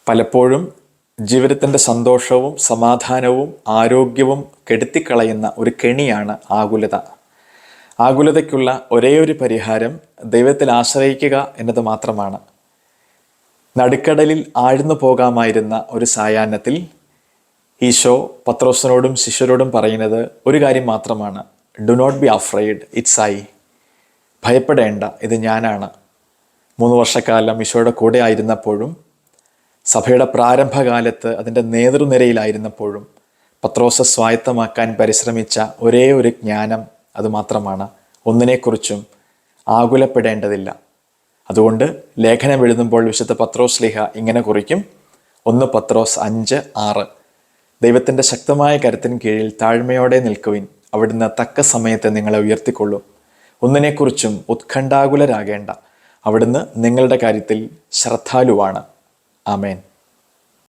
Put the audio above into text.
പലപ്പോഴും ജീവിതത്തിൻ്റെ സന്തോഷവും സമാധാനവും ആരോഗ്യവും കെടുത്തിക്കളയുന്ന ഒരു കെണിയാണ് ആകുലത. ആകുലതയ്ക്കുള്ള ഒരേയൊരു പരിഹാരം ദൈവത്തിൽ ആശ്രയിക്കുക എന്നത് മാത്രമാണ്. നടുക്കടലിൽ ആഴ്ന്നു പോകാമായിരുന്ന ഒരു സായാഹ്നത്തിൽ ഈശോ പത്രോസിനോടും ശിഷ്യരോടും പറയുന്നത് ഒരു കാര്യം മാത്രമാണ്: do not be afraid, it's I. ഭയപ്പെടേണ്ട, ഇത് ഞാനാണ്. 3 വർഷക്കാലം ഈശോയുടെ കൂടെ ആയിരുന്നപ്പോഴും, സഭയുടെ പ്രാരംഭകാലത്ത് അതിൻ്റെ നേതൃനിരയിലായിരുന്നപ്പോഴും പത്രോസ് സ്വായത്തമാക്കാൻ പരിശ്രമിച്ച ഒരേ ഒരു ജ്ഞാനം അതുമാത്രമാണ്: ഒന്നിനെക്കുറിച്ചും ആകുലപ്പെടേണ്ടതില്ല. അതുകൊണ്ട് ലേഖനം എഴുതുമ്പോൾ വിശുദ്ധ പത്രോസ് ശ്ലീഹ ഇങ്ങനെ കുറിക്കും: 1 പത്രോസ് 5:6. ദൈവത്തിൻ്റെ ശക്തമായ കരുത്തിന് കീഴിൽ താഴ്മയോടെ നിൽക്കുവിൻ, അവിടുന്ന് തക്ക സമയത്ത് നിങ്ങളെ ഉയർത്തിക്കൊള്ളും. ഒന്നിനെക്കുറിച്ചും ഉത്കണ്ഠാകുലരാകേണ്ട, അവിടുന്ന് നിങ്ങളുടെ കാര്യത്തിൽ ശ്രദ്ധാലുവാണ്. ആമേൻ.